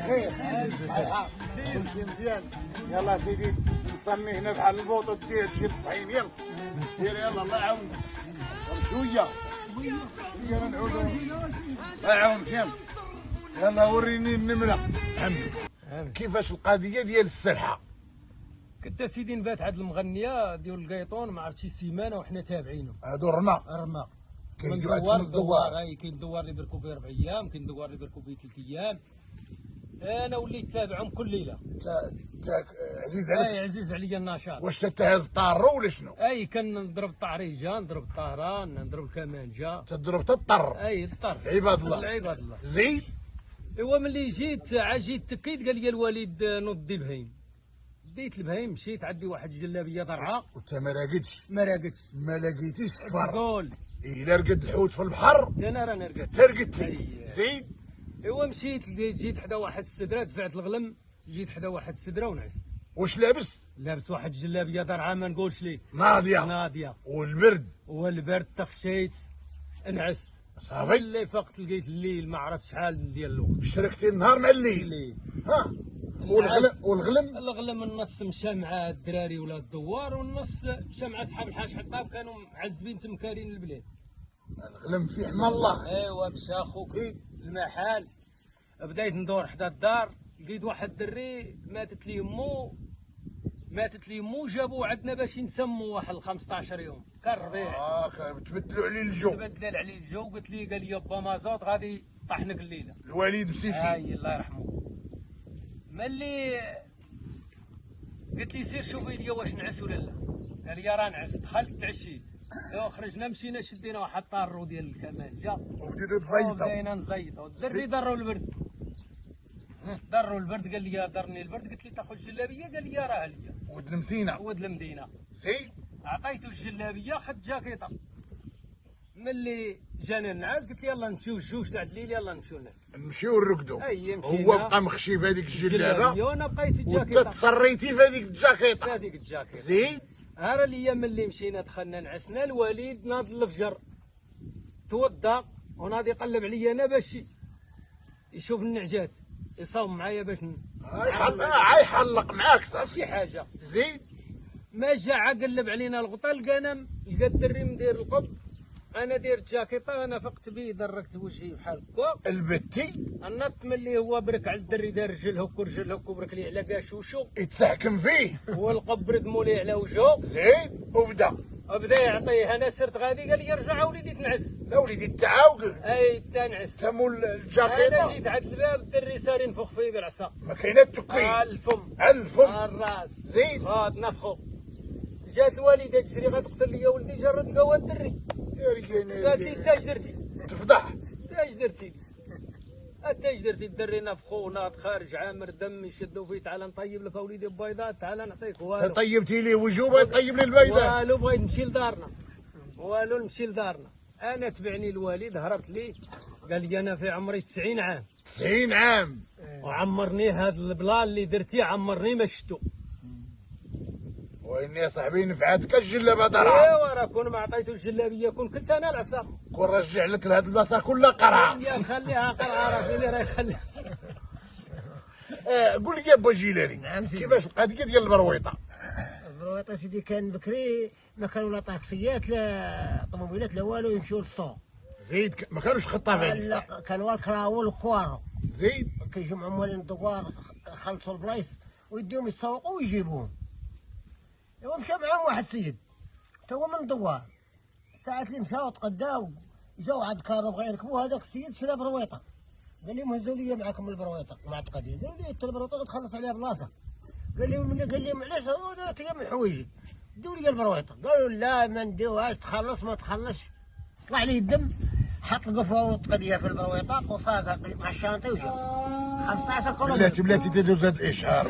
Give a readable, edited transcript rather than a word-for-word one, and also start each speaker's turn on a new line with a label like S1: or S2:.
S1: خير كل شيء مزيان. يلا سيدي نصني هنا بحال البوطه دير شي طحين. يلا سير يلا الله يعاونك شويه يلا نعودوا الله يعاونك. يلا وريني النمره عمي كيفاش القضيه ديال السرحه.
S2: كنت سيدي نبات عند المغنيه ديال القيطون ما عرفت شي سيمانه وحنا تابعينهم.
S1: هادو
S2: رما
S1: كيجيو عندكم الدوار.
S2: اي كاين دوار اللي بيركوا فيه 4 ايام، كاين دوار اللي بيركوا فيه 3 ايام. انا وليت تابعهم كل ليله.
S1: عزيز عليك؟
S2: اي عزيز عليا النشاط.
S1: واش تتهز طارو ولا شنو؟
S2: اي كنضرب الطعريجه، نضرب الطهران، نضرب الكمانجه.
S1: تضرب تضطر.
S2: اي الطر.
S1: عباد الله
S2: عباد الله.
S1: زيد.
S2: ايوا ملي جيت تكيت قال لي الوالد نوض دي البهيم. ديت البهيم مشيت عندي واحد الجلابيه ضرعه.
S1: وانت ما راقدش؟ ما لقيتيش الصفر.
S2: قول
S1: الا رقد الحوت في البحر
S2: انا راني رقدت.
S1: ترقدتي. زيد.
S2: ايوا مشيت جيت حدا واحد السدره، دفعت الغلم، جيت حدا واحد السدره ونعست.
S1: واش لابس؟
S2: لابس واحد الجلابيه ضرعه ما نقولش ليه.
S1: ناضيه. والبرد
S2: تخشيت نعست.
S1: صافي.
S2: اللي فقت لقيت الليل ما عرفت شحال ديال الوقت.
S1: شركتي النهار مع الليل. ها
S2: الغلم النص مشى مع الدراري ولا الدوار، والنص مشى مع اصحاب الحاج حطاب كانوا معزبين تمكارين البلاد.
S1: الغلم فيه حمى الله.
S2: ايوا مشى خوك المحال. بديت ندور حدا الدار، لقيت واحد الدري ماتت لي امو جابوه عندنا باش نسموا واحد 15 يوم. كان الربيع.
S1: تبدلوا عليه الجو.
S2: تبدل عليه الجو. قال لي با مازوط غادي طحنك الليله.
S1: الوالد مسيتي.
S2: اي الله يرحمه. ملي قلت لي سير شوفي لي واش نعس ولا لا. قال لي راه نعس. دخلت تعشيت. خرجنا مشينا شدينا واحد طارو ديال الكمانجه
S1: وبديتو تزيطوا.
S2: بدينا نزيطوا. الدري ضروا البرد. قال لي ضرني البرد. قلت لي تاخذ الجلابيه. قال لي راه ليا. ود المدينه.
S1: زيد.
S2: عطيته الجلابيه خد جاكيطه. ملي جانا النعاس قلت يلا نمشيو الجوج تاع الليل. يلا
S1: نمشيو نرقدو.
S2: هو
S1: بقى مخشي في هذيك الجلابه
S2: وانا بقيت
S1: الجاكيطه وانت تصريتي في هذيك الجاكيطه. زيد.
S2: هذا الايام ملي مشينا دخلنا نعسنا. الوليد ناض الفجر توضا وناضي يقلب عليا انا باش يشوف النعجات يصاوم معايا باش
S1: يحلق معاك صافي
S2: شي حاجه.
S1: زيد.
S2: ما جا قلب علينا الغطا لقى الدري مدير القب. انا دير جاكيطه. انا فقت بيه دركت وجهي بحال هكا.
S1: البتي
S2: النط ملي هو برك على الدري دار رجل هك وبرك لي على كاشوشو
S1: يتحكم فيه.
S2: والقب ردمو لي على وجهه.
S1: زيد. وبدا
S2: يعطيه. انا سرت غادي قال لي ارجع وليدي تنعس.
S1: لا وليدي تعاود.
S2: اي تنعس.
S1: سمو الجاكيطه.
S2: انا جيت عند الباب الدري ساري ينفخ فيه بالعصا.
S1: ما كاينه التكوين.
S2: الفم الراس.
S1: زيد.
S2: نفخو. جات الوالده تجري غتقتل لي ولدي. جرد لقاو الدري. قالت لي انت اش درتي؟
S1: تفضح.
S2: انت اش درتي؟ الدري نفخو وناض خارج عامر دم يشدوا فيه. تعال نطيب لك اوليدي البيضات. تعال نعطيك. والو
S1: طيبتي ليه وجوبه طيب لي البيضات.
S2: والو بغيت نمشي لدارنا. انا تبعني الوالد هربت ليه. قال لي انا في عمري 90 عام.
S1: 90 عام.
S2: وعمرني هذا البلا اللي درتي عمرني ما شفتو.
S1: واني يا صاحبي نفعتك الجلابه ضرعه.
S2: ايوا راه كون ما عطيتو الجلابيه كون كلت انا العصا.
S1: كون رجع لك لهاد البلاصه كلها قرعه.
S2: يا خليها قرعه راه فيني راه يخليها.
S1: قول لي يا با جيلاني.
S3: نعم سيدي.
S1: كيفاش القضيه ديال البرويطه؟
S3: البرويطه سيدي كان بكري ما كانوا لا طاكسيات لا طوموبيلات لا والو يمشيو للسوق.
S1: زيد. ما كانوش خطافين.
S3: لا كانوا الكراول والكوارو.
S1: زيد.
S3: كيجمعوا موالين الدوار خلصوا البلايص ويديهم يتسوقوا ويجيبوهم. ايوا مشى معاهم واحد السيد تا هو من الدوار. ساعات اللي مشاو تقداو جاو عند كارو بغا يركبوا. هذاك السيد شرا برويطه. قال لهم هزوا لي معكم البرويطه مع التقديه. قالوا لي انت البرويطه غتخلص عليها بلاصه. قال لهم علاش هو دارت لي من حوايجي ديو لي البرويطه. قالوا لا ما نديوهاش تخلص ما تخلصش. طلع لي الدم حط القفوه والتقديه في البرويطه وصاغها مع الشانطه وجا 15 كيلومتر.
S1: بلاتي تدوز هاد الاشهار.